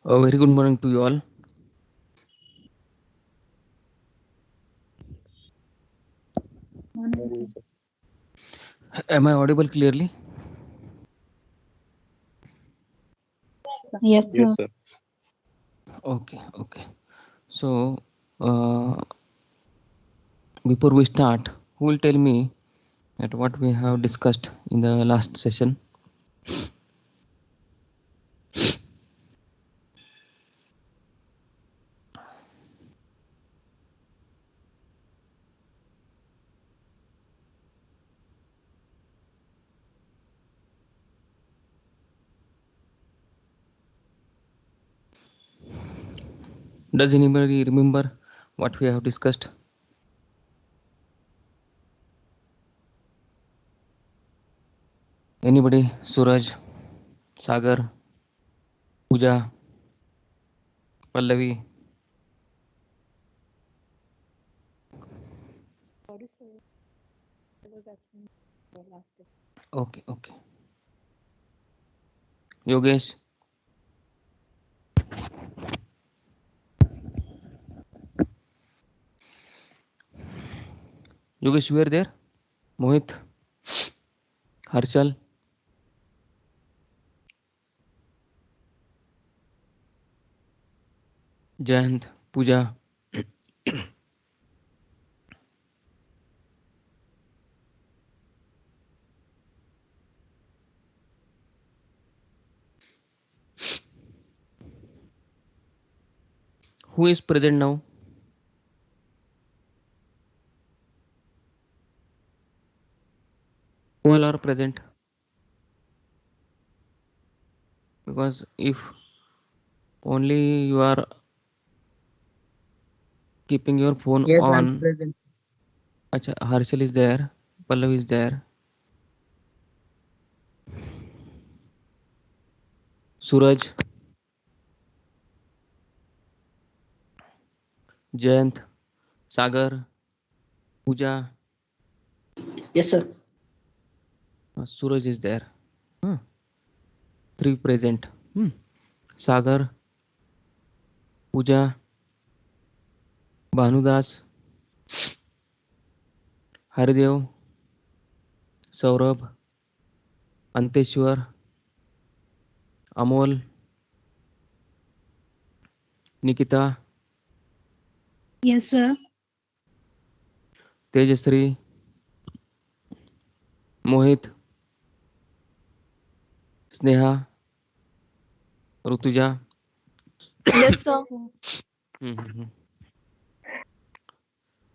A very good morning to you all. Morning. Am I audible clearly? Yes, Yes, sir. sir. Okay. So, uh, before we start, who will tell me that what we have discussed in the last session? Does anybody remember what we have discussed? Anybody? Suraj, Sagar, Pooja, Pallavi. Sorry, sir. I was actually last day. Okay. Yogesh, Yogesh, you were there? Mohit, Harshal, Jayant, Pooja. Who is present now? Who all are present? Because if only you are keeping your phone Yes, I'm on. present. Acha, Harshal is there, Pallav is there, Suraj, Jayant, Sagar, Pooja, Yes, sir. Suraj is there. Huh. Three present. Sagar, Pooja, Bhanudas, Haridev, Saurabh, Anteshwar, Amol, Nikita, Yes, sir. Tejasri, Mohit, Sneha, Rutuja. Yes, sir. Hmm.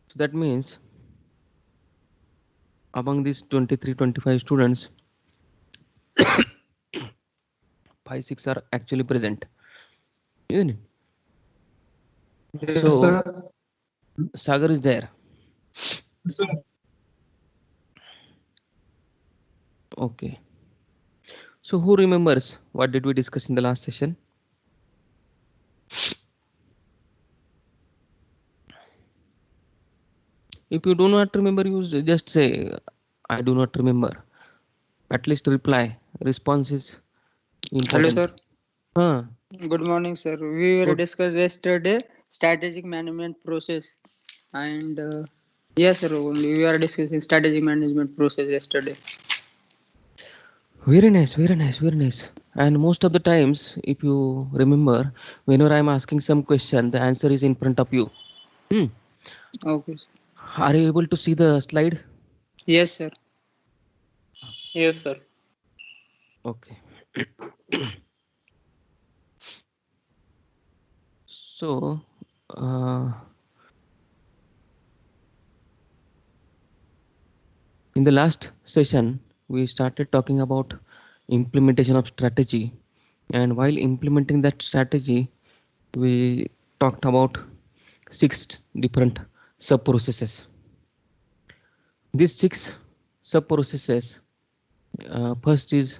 So that means among these 23-25 students, 5 6 are actually present, isn't it? Yes, So sir. Sagar is there. Sir. Okay. So who remembers what did we discuss in the last session? If you do not remember, you just say, I do not remember. At least reply. Response is Hello, important. sir. Huh. Good morning, sir. We were Good. discussed yesterday strategic management process, and yes, sir. Only we are discussing strategic management process yesterday. Very nice. And most of the times, if you remember, whenever I'm asking some question, the answer is in front of you. Hmm. Okay. Sir. Are you able to see the slide? Yes, sir. Yes, sir. Okay. So, uh, in the last session, we started talking about implementation of strategy. And while implementing that strategy, we talked about 6 different sub processes. These 6 sub processes, first is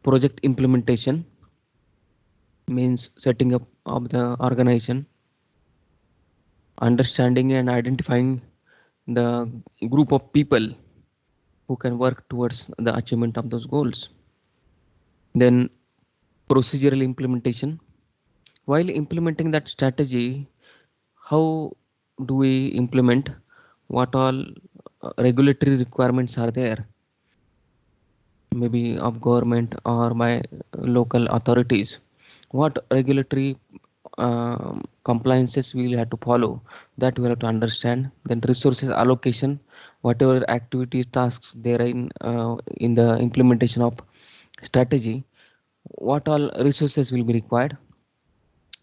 project implementation, means setting up of the organization, understanding and identifying the group of people who can work towards the achievement of those goals. Then procedural implementation, while implementing that strategy, how do we implement? What all regulatory requirements are there, maybe of government or by local authorities? What regulatory compliances we will have to follow, that we have to understand. Then resources allocation, whatever activities tasks there in the implementation of strategy, what all resources will be required.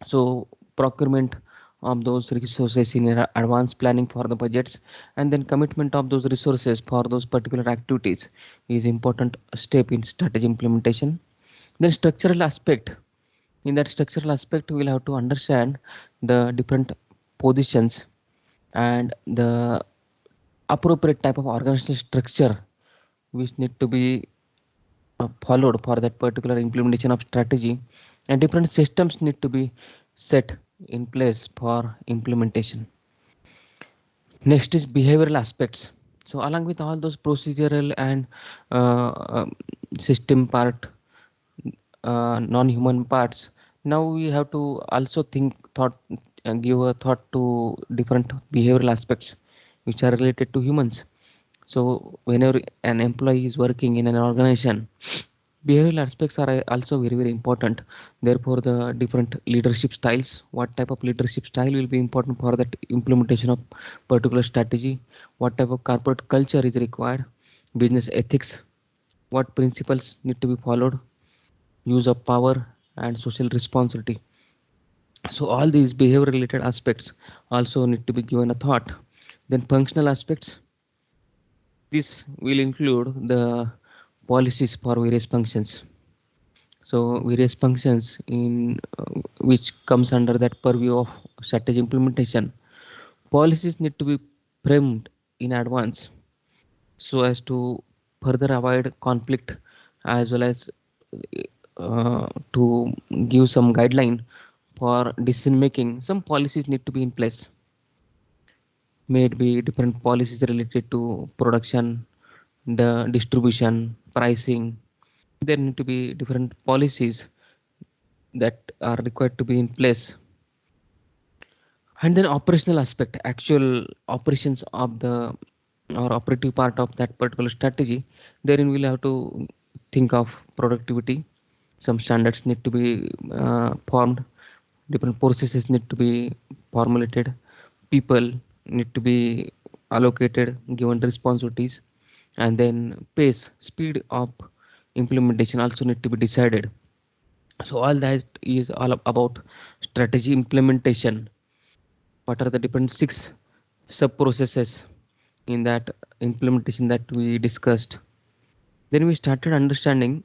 So procurement of those resources in advanced planning for the budgets, and then commitment of those resources for those particular activities is important step in strategy implementation. Then structural aspect, in that structural aspect we will have to understand the different positions and the appropriate type of organizational structure which need to be followed for that particular implementation of strategy, and different systems need to be set in place for implementation. Next is behavioral aspects. So along with all those procedural and uh, uh, system part, non-human parts, now we have to also think thought and give a thought to different behavioral aspects which are related to humans. So whenever an employee is working in an organization, behavioral aspects are also very very important. Therefore the different leadership styles, what type of leadership style will be important for that implementation of particular strategy, what type of corporate culture is required, business ethics, what principles need to be followed, use of power and social responsibility. So all these behavior related aspects also need to be given a thought. Then functional aspects, this will include the policies for various functions. So various functions in which comes under that purview of strategy implementation. Policies need to be framed in advance so as to further avoid conflict, as well as to give some guideline for decision making. Some policies need to be in place. May it be different policies related to production, the distribution, pricing. There need to be different policies that are required to be in place. And then operational aspect, actual operations of the or operative part of that particular strategy. Therein we'll have to think of productivity. Some standards need to be formed. Different processes need to be formulated. People need to be allocated, given responsibilities, and then pace, speed of implementation also need to be decided. So all that is all about strategy implementation. What are the different six sub processes in that implementation that we discussed? Then we started understanding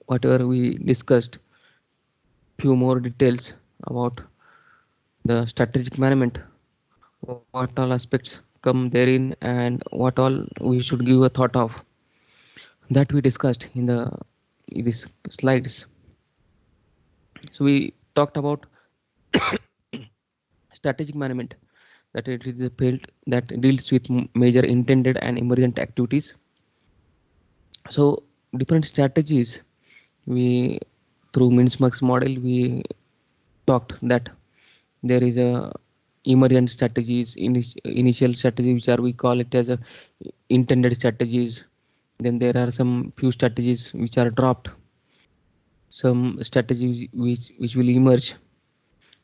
whatever we discussed, few more details about the strategic management, what all aspects come therein, and what all we should give a thought of, that we discussed in these slides. So we talked about strategic management, that it is a field that deals with major intended and emergent activities. So different strategies, we through Mintzberg's model we talked that there is a emergent strategies, initial strategy, which are we call it as a intended strategies. Then there are some few strategies which are dropped, some strategies which will emerge,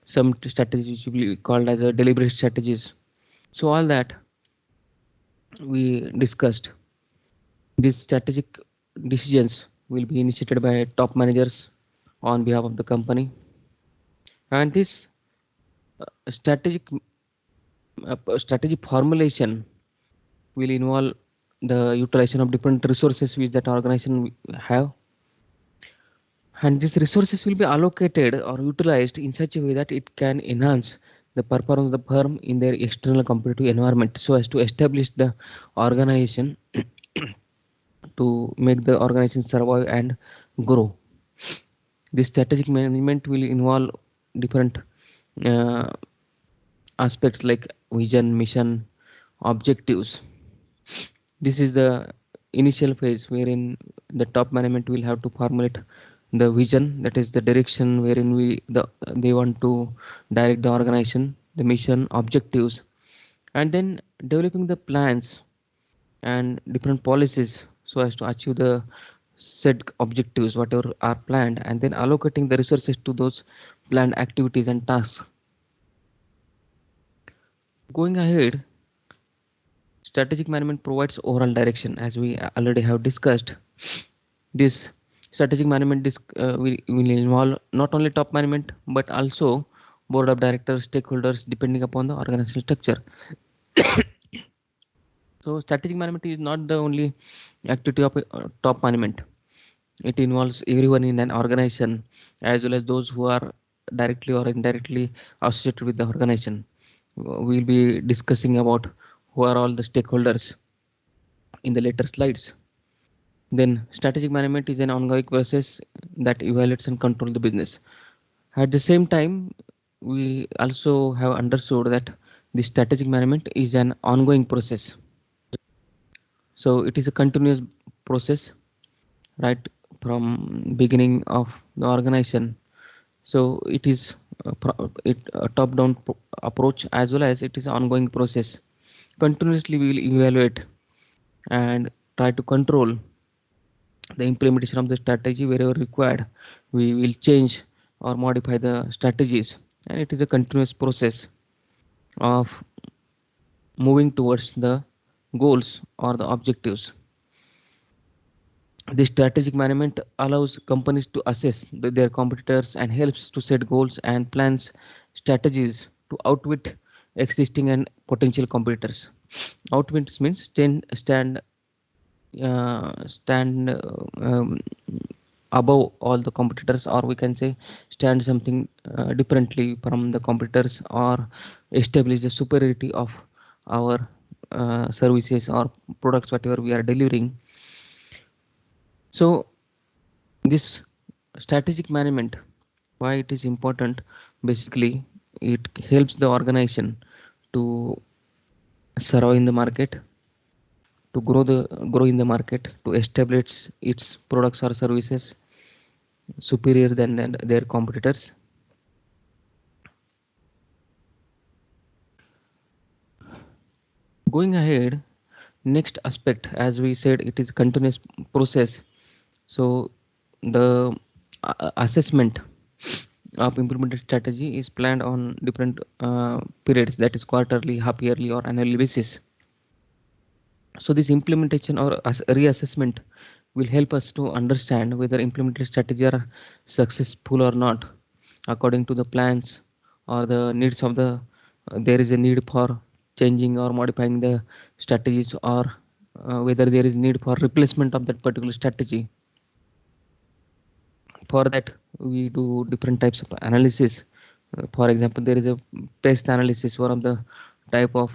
some strategies which will be called as a deliberate strategies. So all that we discussed. These strategic decisions will be initiated by top managers on behalf of the company, and this strategic strategy formulation will involve the utilization of different resources which that organization have, and these resources will be allocated or utilized in such a way that it can enhance the performance of the firm in their external competitive environment, so as to establish the organization to make the organization survive and grow. This strategic management will involve different uh, aspects like vision, mission, objectives. This is the initial phase wherein the top management will have to formulate the vision, that is the direction wherein they want to direct the organization, the mission, objectives, and then developing the plans and different policies so as to achieve the set objectives whatever are planned, and then allocating the resources to those planned activities and tasks. Going ahead, strategic management provides overall direction, as we already have discussed. This strategic management will involve not only top management but also board of directors, stakeholders, depending upon the organizational structure. So strategic management is not the only activity of top management. It involves everyone in an organization as well as those who are directly or indirectly associated with the organization. We'll be discussing about who are all the stakeholders in the later slides. Then strategic management is an ongoing process that evaluates and controls the business. At the same time, we also have understood that the strategic management is an ongoing process. So it is a continuous process right from beginning of the organization. So it is a top-down approach as well as it is an ongoing process. Continuously we will evaluate and try to control the implementation of the strategy wherever required. We will change or modify the strategies, and it is a continuous process of moving towards the goals or the objectives. The strategic management allows companies to assess their competitors and helps to set goals and plans strategies to outwit existing and potential competitors. Outwit means stand above all the competitors, or we can say stand something differently from the competitors, or establish the superiority of our services or products whatever we are delivering. So this strategic management, why it is important? Basically it helps the organization to survive in the market, to grow in the market, to establish its products or services superior than their competitors. Going ahead, next aspect, as we said, it is continuous process. So the assessment of implemented strategy is planned on different periods, that is quarterly, half yearly, or annual basis. So this implementation or reassessment will help us to understand whether implemented strategy are successful or not according to the plans or the needs of the there is a need for changing or modifying the strategies, or whether there is need for replacement of that particular strategy. For that we do different types of analysis. For example, there is a pest analysis, one of the type of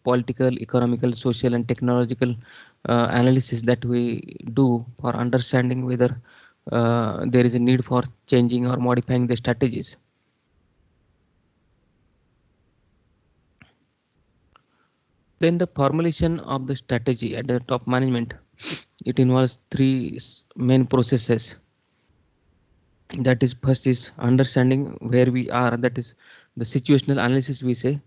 political, economical, social and technological analysis that we do for understanding whether there is a need for changing or modifying the strategies. Then the formulation of the strategy at the top management, it involves three main processes. That is, first is understanding where we are, that is the situational analysis we say.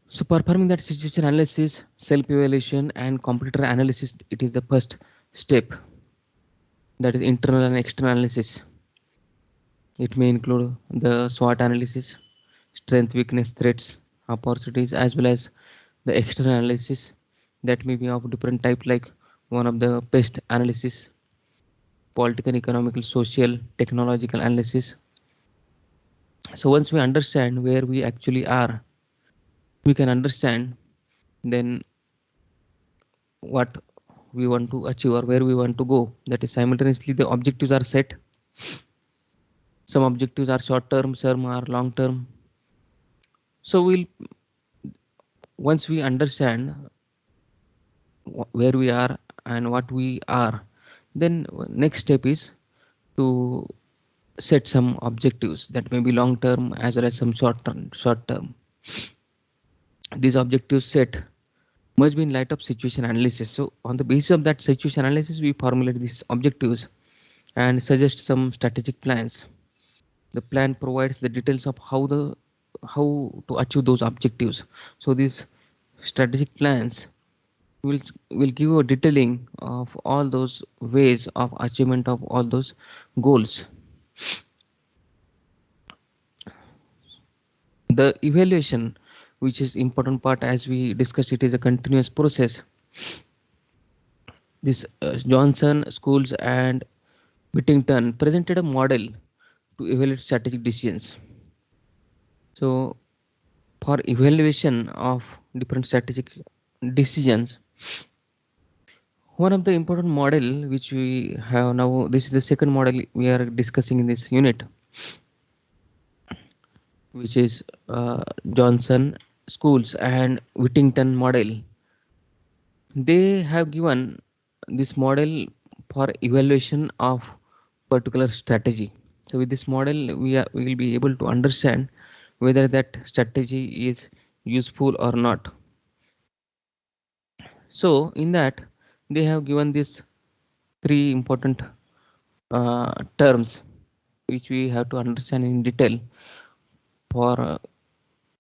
So performing that situation analysis, self-evaluation and competitor analysis, it is the first step. That is internal and external analysis. It may include the SWOT analysis, strength, weakness, threats, opportunities, as well as the external analysis that may be of different type, like one of the pest analysis, political, economical, social, technological analysis. So once we understand where we actually are, we can understand then what we want to achieve or where we want to go. That is, simultaneously the objectives are set. Some objectives are short term, some are long term. So once we understand where we are and what we are, then next step is to set some objectives that may be long term as well as some short term. These objectives set must be in light of situation analysis. So on the basis of that situation analysis, we formulate these objectives, and suggest some strategic plans. The plan provides the details of how to achieve those objectives. So these strategic plans will give a detailing of all those ways of achievement of all those goals. The evaluation, which is important part, as we discussed, it is a continuous process. This Johnson, Schools and Whittington presented a model to evaluate strategic decisions. So for evaluation of different strategic decisions, one of the important model which we have now, this is the second model we are discussing in this unit, which is Johnson, Schools and Whittington model. They have given this model for evaluation of particular strategy. So with this model, we will be able to understand whether that strategy is useful or not. So in that, they have given these three important terms which we have to understand in detail for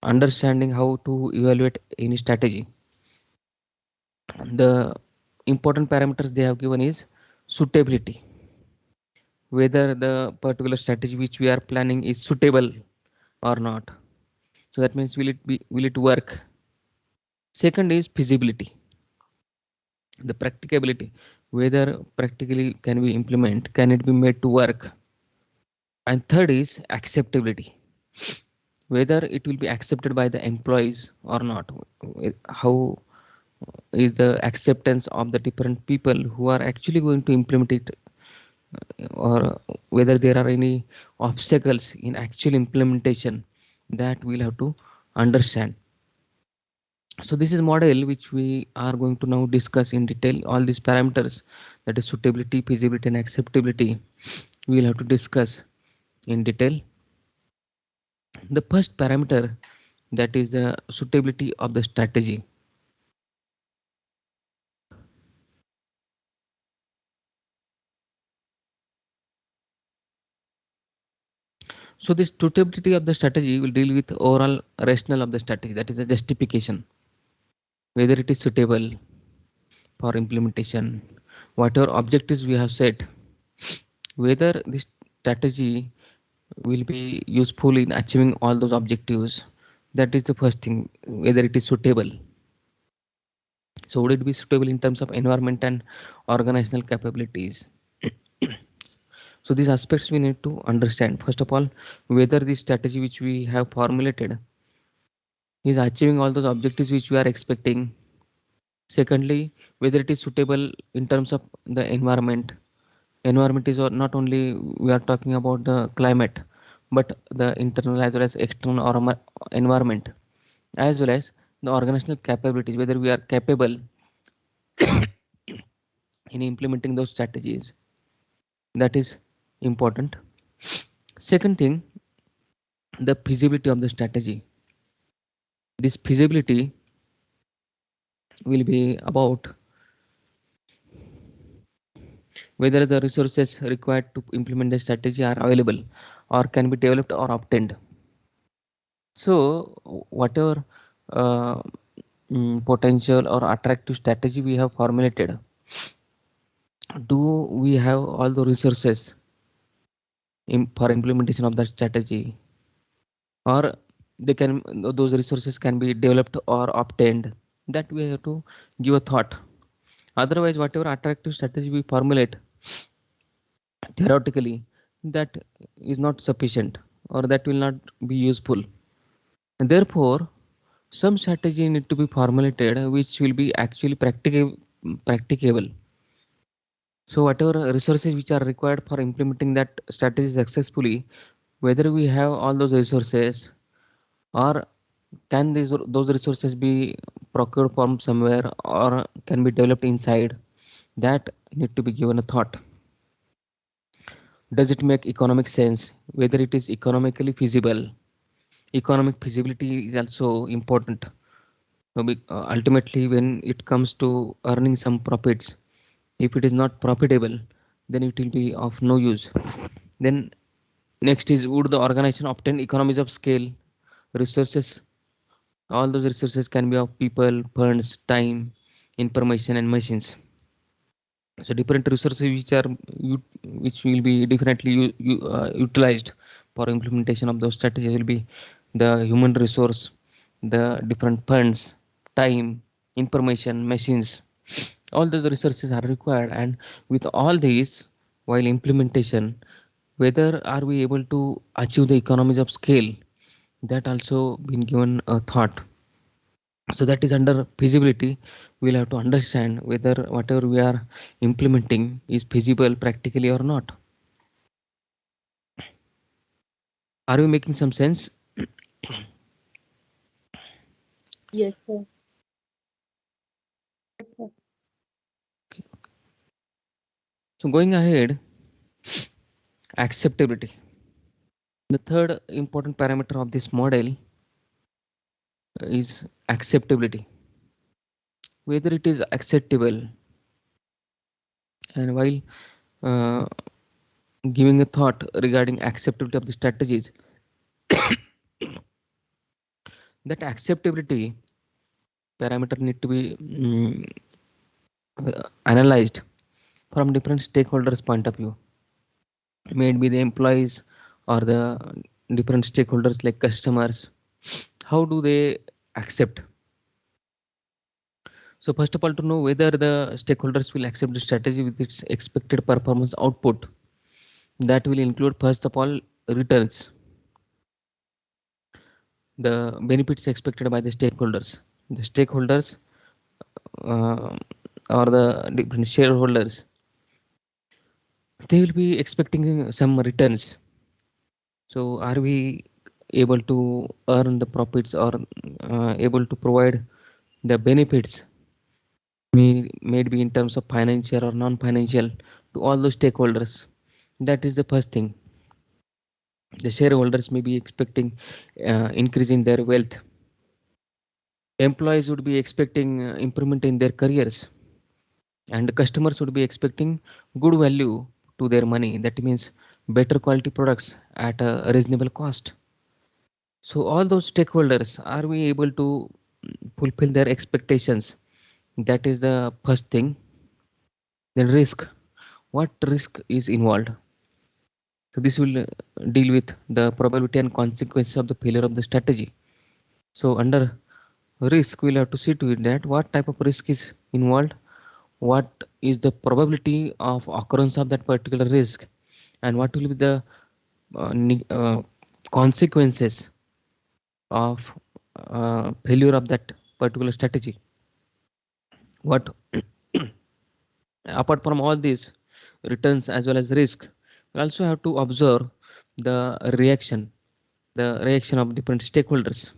understanding how to evaluate any strategy. The important parameters they have given is suitability, whether the particular strategy which we are planning is suitable or not. So that means will it work? Second is feasibility, the practicability, whether practically can we implement, can it be made to work? And third is acceptability, whether it will be accepted by the employees or not. How is the acceptance of the different people who are actually going to implement it, or whether there are any obstacles in actual implementation, that we'll have to understand. So this is model which we are going to now discuss in detail. All these parameters, that is suitability, feasibility and acceptability, we will have to discuss in detail. The first parameter, that is the suitability of the strategy. So this suitability of the strategy will deal with overall rationale of the strategy, that is the justification, whether it is suitable for implementation, whatever objectives we have set, whether this strategy will be useful in achieving all those objectives. That is the first thing, whether it is suitable. So would it be suitable in terms of environment and organizational capabilities? So these aspects we need to understand. First of all, whether the strategy which we have formulated is achieving all those objectives which we are expecting. Secondly, whether it is suitable in terms of the environment. Environment is not only we are talking about the climate, but the internal as well as external or environment, as well as the organizational capabilities, whether we are capable in implementing those strategies. That is important. Second thing, the feasibility of the strategy. This feasibility will be about whether the resources required to implement the strategy are available or can be developed or obtained. So whatever uh, potential or attractive strategy we have formulated, do we have all the resources for implementation of that strategy, or those resources can be developed or obtained? That we have to give a thought. Otherwise, whatever attractive strategy we formulate theoretically, that is not sufficient, or that will not be useful. And therefore, some strategy need to be formulated which will be actually practicable. So whatever resources which are required for implementing that strategy successfully, whether we have all those resources, or can those resources be procured from somewhere or can be developed inside, that need to be given a thought. Does it make economic sense, whether it is economically feasible? Economic feasibility is also important. So ultimately when it comes to earning some profits, if it is not profitable, then it will be of no use. Then next is, would the organization obtain economies of scale, resources? All those resources can be of people, funds, time, information, and machines. So different resources which will be definitely utilized for implementation of those strategies will be the human resource, the different funds, time, information, machines. All those resources are required, and with all these, while implementation, whether are we able to achieve the economies of scale, that also been given a thought. So that is under feasibility. We'll have to understand whether whatever we are implementing is feasible practically or not. Are we making some sense? Yes, sir. Yes, sir. So going ahead, acceptability. The third important parameter of this model is acceptability. Whether it is acceptable, and while uh, giving a thought regarding acceptability of the strategies, that acceptability parameter need to be analyzed from different stakeholders' point of view. Maybe the employees or the different stakeholders like customers. How do they accept? So first of all, to know whether the stakeholders will accept the strategy with its expected performance output, that will include first of all returns, the benefits expected by the stakeholders. The stakeholders uh, or the different shareholders, they will be expecting some returns. So are we able to earn the profits or able to provide the benefits, maybe in terms of financial or non-financial, to all those stakeholders? That is the first thing. The shareholders may be expecting increase in their wealth. Employees would be expecting improvement in their careers, and the customers would be expecting good value to their money. That means better quality products at a reasonable cost. So all those stakeholders, are we able to fulfill their expectations? That is the first thing. Then risk. What risk is involved? So this will deal with the probability and consequences of the failure of the strategy. So under risk, we'll have to see to it that what type of risk is involved, what is the probability of occurrence of that particular risk, and what will be the consequences of failure of that particular strategy. What apart from all these returns as well as risk, we also have to observe the reaction of different stakeholders.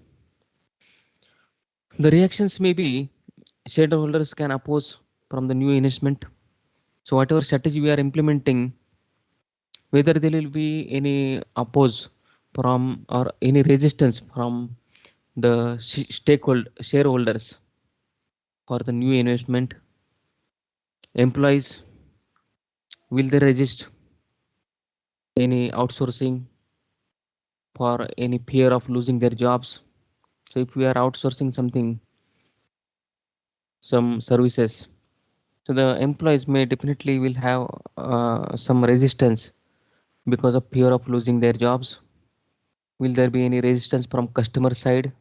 The reactions may be, shareholders can oppose from the new investment. So whatever strategy we are implementing, whether there will be any oppose from or any resistance from the shareholders for the new investment. Employees, will they resist any outsourcing for any fear of losing their jobs? So if we are outsourcing something, some services, so the employees may definitely will have some resistance because of fear of losing their jobs. Will there be any resistance from customer side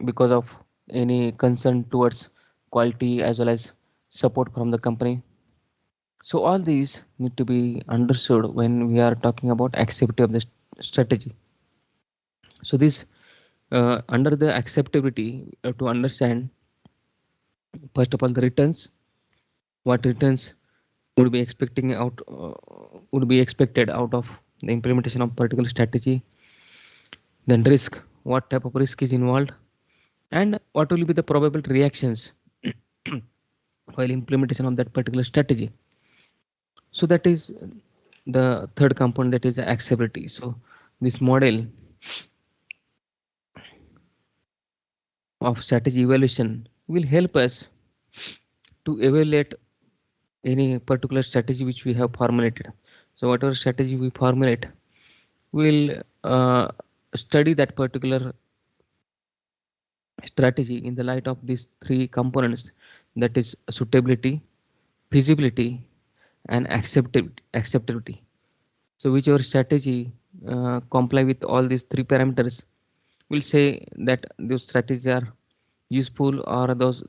because of any concern towards quality as well as support from the company? So all these need to be understood when we are talking about acceptability of the strategy. So this under the acceptability, to understand first of all the returns, what returns would be would be expected out of the implementation of particular strategy. Then risk, what type of risk is involved, and what will be the probable reactions while implementation of that particular strategy. So that is the third component, that is acceptability. So this model of strategy evaluation will help us to evaluate any particular strategy which we have formulated. So whatever strategy we formulate, we'll study that particular strategy in the light of these three components, that is suitability, feasibility, and acceptability. So whichever strategy comply with all these three parameters, we'll say that those strategies are useful, or those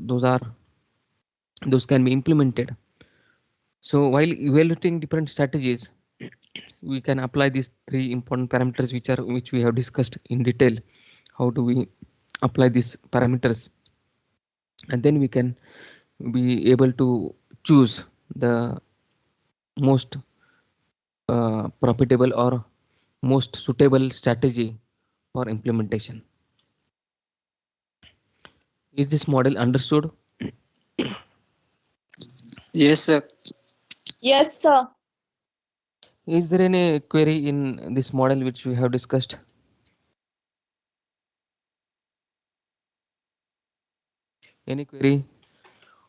can be implemented. So while evaluating different strategies, we can apply these three important parameters which we have discussed in detail. How do we apply these parameters? And then we can be able to choose the most profitable or most suitable strategy for implementation. Is this model understood? Yes, sir. Yes, sir. Is there any query in this model which we have discussed? Any query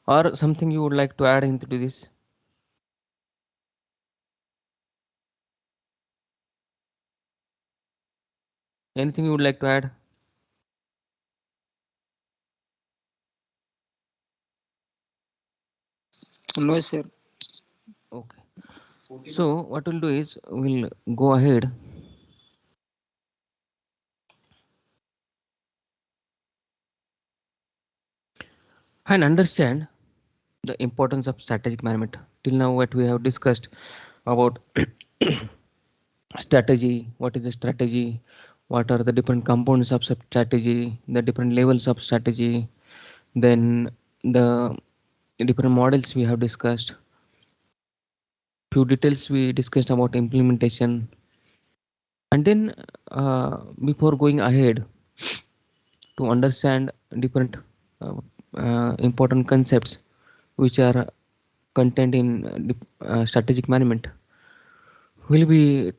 or something you would like to add into this? Anything you would like to add? No, sir. Okay. So what we'll do is we'll go ahead and understand the importance of strategic management. Till now, what we have discussed about strategy, what is the strategy, what are the different components of strategy, the different levels of strategy, then the different models we have discussed, few details we discussed about implementation, and then before going ahead to understand different uh, important concepts which are contained in strategic management, we'll be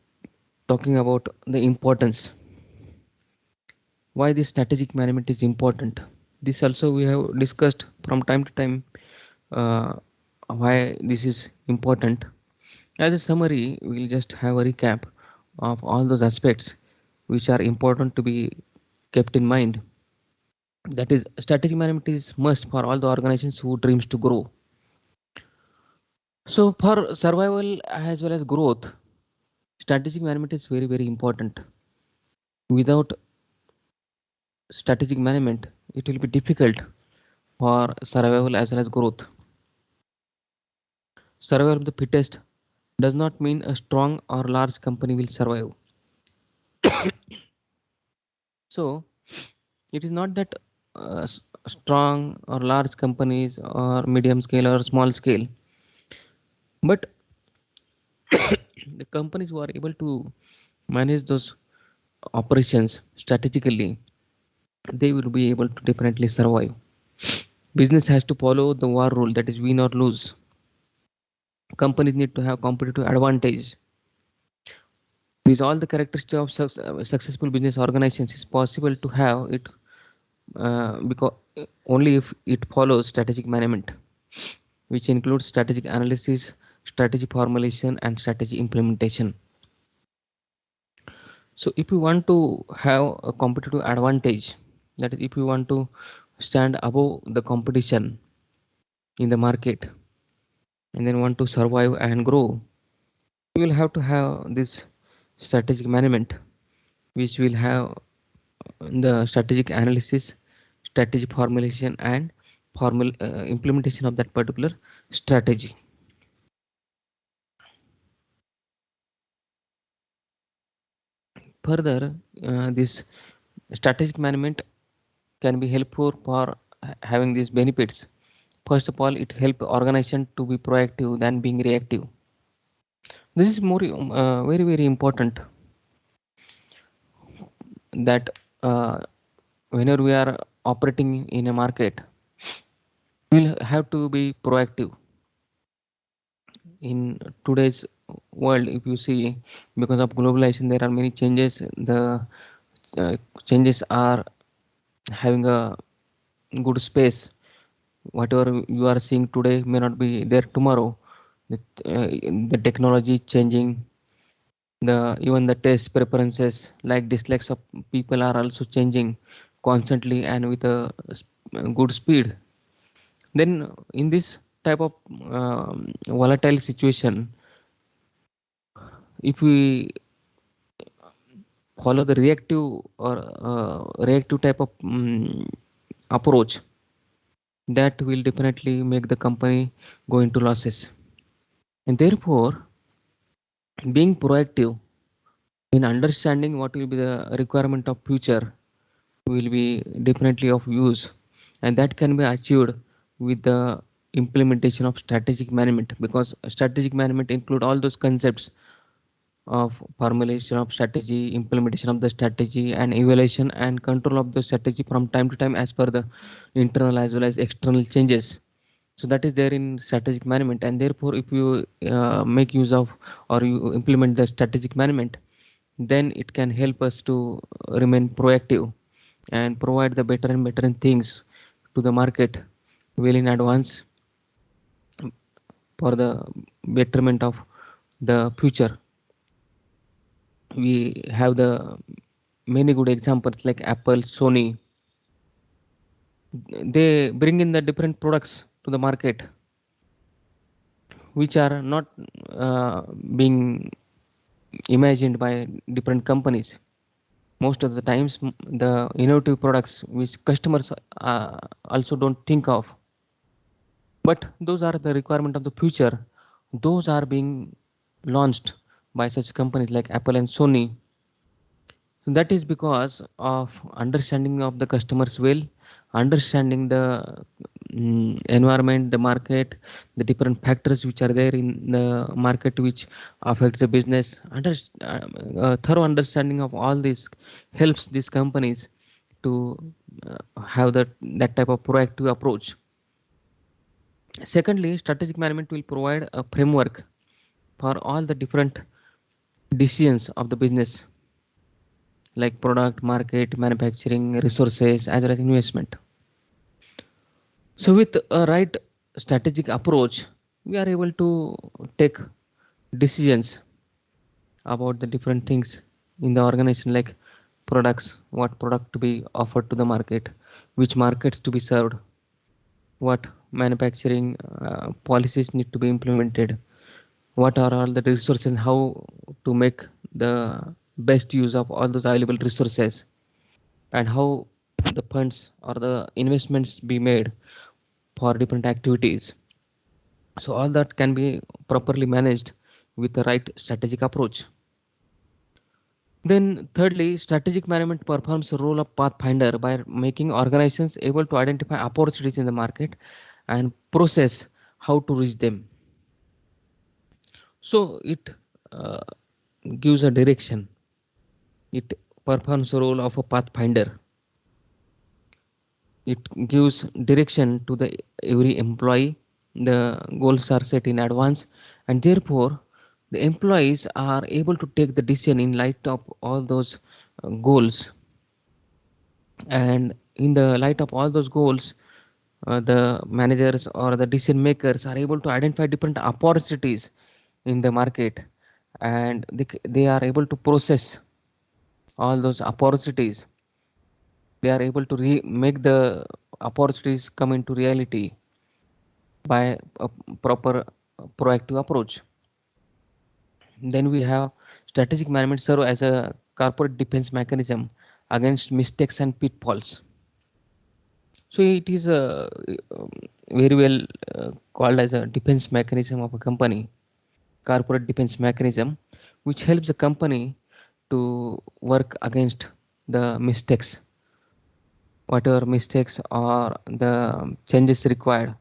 talking about the importance, why this strategic management is important. This also we have discussed from time to time, uh, why this is important. As a summary, we'll just have a recap of all those aspects which are important to be kept in mind. That is, strategic management is must for all the organizations who dreams to grow. So for survival as well as growth, strategic management is very very important. Without strategic management, it will be difficult for survival as well as growth. Survival of the fittest does not mean a strong or large company will survive. So it is not that strong or large companies or medium scale or small scale, but the companies who are able to manage those operations strategically, they will be able to definitely survive. Business has to follow the war rule, that is win or lose. Companies need to have competitive advantage. These all the characteristics of successful business organizations is possible to have it because only if it follows strategic management, which includes strategic analysis, strategy formulation, and strategy implementation. So, if you want to have a competitive advantage, that is, if you want to stand above the competition in the market and then want to survive and grow, you will have to have this strategic management, which will have the strategic analysis, strategy formulation, and formal implementation of that particular strategy. Further, this strategic management can be helpful for having these benefits. First of all, it helps organization to be proactive than being reactive. This is more very very important, that whenever we are operating in a market, we'll have to be proactive. In today's world, if you see, because of globalization, there are many changes. The changes are having a good space. Whatever you are seeing today may not be there tomorrow. the technology changing, the even the taste preferences like dislikes of people are also changing constantly and with a good speed. Then in this type of volatile situation, if we follow the reactive type of approach, that will definitely make the company go into losses. And therefore, being proactive in understanding what will be the requirement of future will be definitely of use, and that can be achieved with the implementation of strategic management, because strategic management include all those concepts of formulation of strategy, implementation of the strategy, and evaluation and control of the strategy from time to time as per the internal as well as external changes. So that is there in strategic management, and therefore if you make use of or you implement the strategic management, then it can help us to remain proactive and provide the better and better things to the market well in advance for the betterment of the future. We have the many good examples like Apple, Sony. They bring in the different products to the market which are not being imagined by different companies. Most of the times, the innovative products which customers also don't think of, but those are the requirement of the future. Those are being launched by such companies like Apple and Sony. That is because of understanding of the customers well, understanding the environment, the market, the different factors which are there in the market which affects the business. Thorough understanding of all this helps these companies to have that type of proactive approach. Secondly, strategic management will provide a framework for all the different decisions of the business like product, market, manufacturing, resources, as well as investment. So, with a right strategic approach, we are able to take decisions about the different things in the organization, like products, what product to be offered to the market, which markets to be served, what manufacturing policies need to be implemented, what are all the resources, how to make the best use of all those available resources, and how the funds or the investments be made for different activities. So all that can be properly managed with the right strategic approach. Then thirdly, strategic management performs the role of pathfinder by making organizations able to identify opportunities in the market and process how to reach them. So it uh, gives a direction. It performs the role of a pathfinder. It gives direction to the every employee. The goals are set in advance, and therefore the employees are able to take the decision in light of all those goals. And in the light of all those goals, the managers or the decision makers are able to identify different opportunities in the market, and they are able to process all those opportunities. They are able to make the opportunities come into reality by a proper proactive approach. Then we have strategic management serve as a corporate defense mechanism against mistakes and pitfalls. So it is very well called as a defense mechanism of a company, corporate defense mechanism, which helps the company to work against the mistakes, whatever mistakes or the changes required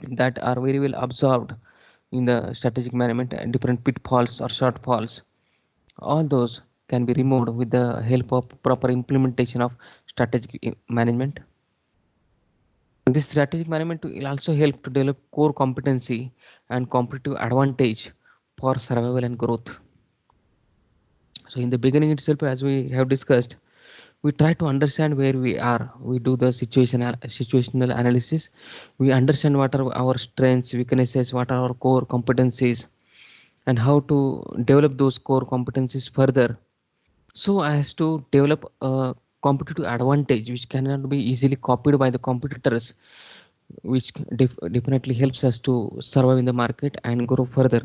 that are very well observed in the strategic management, and different pitfalls or shortfalls. All those can be removed with the help of proper implementation of strategic management. This strategic management will also help to develop core competency and competitive advantage for survival and growth. So in the beginning itself, as we have discussed, we try to understand where we are. We do the situational analysis. We understand what are our strengths, weaknesses, what are our core competencies, and how to develop those core competencies further, so as to develop a competitive advantage which cannot be easily copied by the competitors, which definitely helps us to survive in the market and grow further.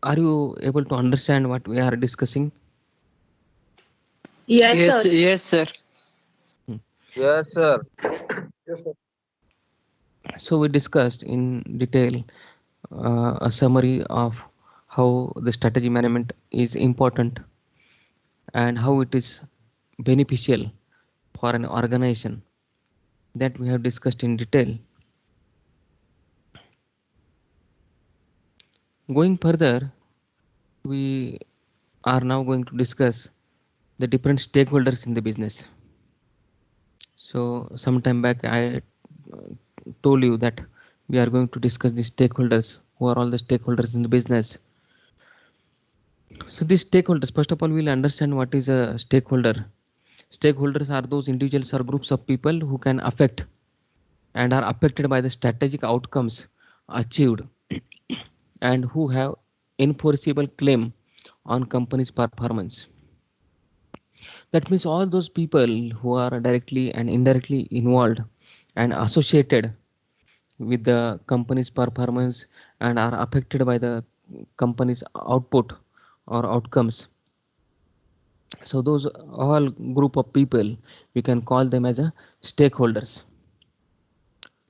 Are you able to understand what we are discussing? Yes, Yes, sir. yes, sir. Hmm. Yes, sir. So we discussed in detail a summary of how the strategy management is important and how it is beneficial for an organization, that we have discussed in detail. Going further, we are now going to discuss the different stakeholders in the business. So some time back I told you that we are going to discuss the stakeholders. Who are all the stakeholders in the business? So these stakeholders, first of all, we'll understand what is a stakeholder. Stakeholders are those individuals or groups of people who can affect and are affected by the strategic outcomes achieved and who have enforceable claim on company's performance. That means all those people who are directly and indirectly involved and associated with the company's performance and are affected by the company's output or outcomes. So those all group of people, we can call them as a stakeholders.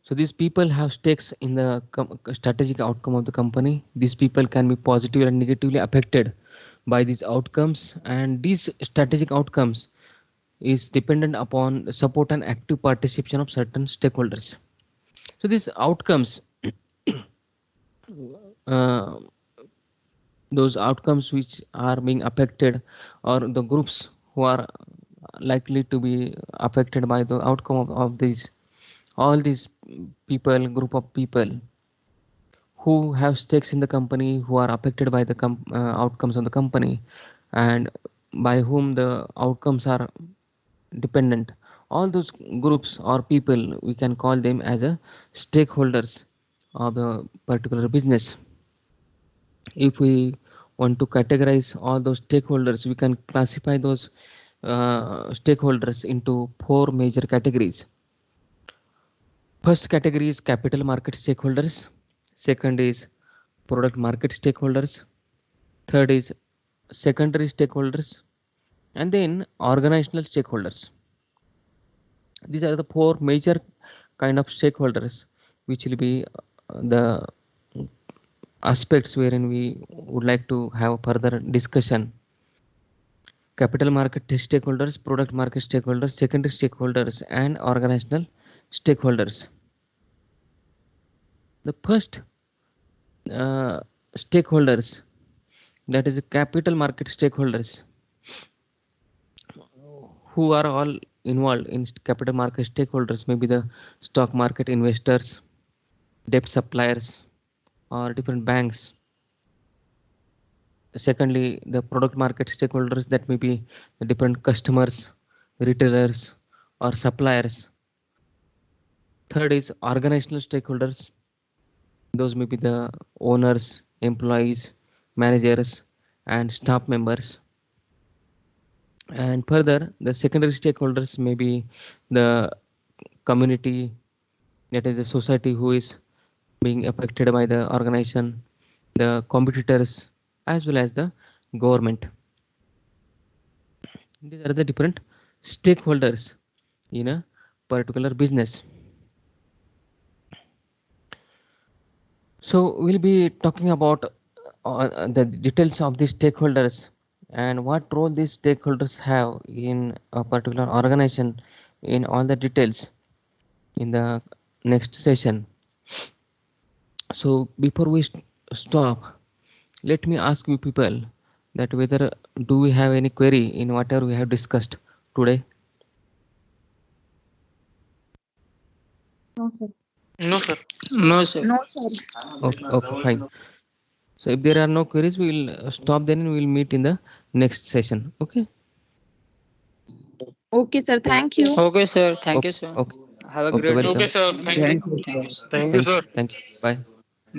So these people have stakes in the strategic outcome of the company. These people can be positively and negatively affected by these outcomes, and these strategic outcomes is dependent upon the support and active participation of certain stakeholders. So these outcomes, uh, those outcomes which are being affected, or the groups who are likely to be affected by the outcome of these, all these people, group of people who have stakes in the company, who are affected by the outcomes of the company, and by whom the outcomes are dependent, all those groups or people, we can call them as a stakeholders of a particular business. If we want to categorize all those stakeholders, we can classify those stakeholders into four major categories. First category is capital market stakeholders. Second is product market stakeholders. Third is secondary stakeholders. And then organizational stakeholders. These are the four major kind of stakeholders which will be the aspects wherein we would like to have further discussion. Capital market stakeholders, product market stakeholders, secondary stakeholders, and organizational stakeholders. The first uh, stakeholders, that is the capital market stakeholders, who are all involved in capital market stakeholders, maybe the stock market investors, debt suppliers, or different banks. Secondly, the product market stakeholders, that may be the different customers, retailers, or suppliers. Third is organizational stakeholders. Those may be the owners, employees, managers, and staff members. And further, the secondary stakeholders may be the community, that is the society who is being affected by the organization, the competitors, as well as the government. These are the different stakeholders in a particular business. So we'll be talking about the details of these stakeholders and what role these stakeholders have in a particular organization in all the details in the next session. So before we stop, let me ask you people that whether do we have any query in whatever we have discussed today? No, sir. No, sir. No, sir. No, sir. Okay, okay, fine. So if there are no queries, we will stop then and we will meet in the next session. Okay. Okay, sir. Thank you. Okay, sir. Thank Okay. you, sir. Okay. Have a Okay. great day. Welcome. Okay, sir. Thank you. Thank you. Thank you, sir. Thank you. Bye.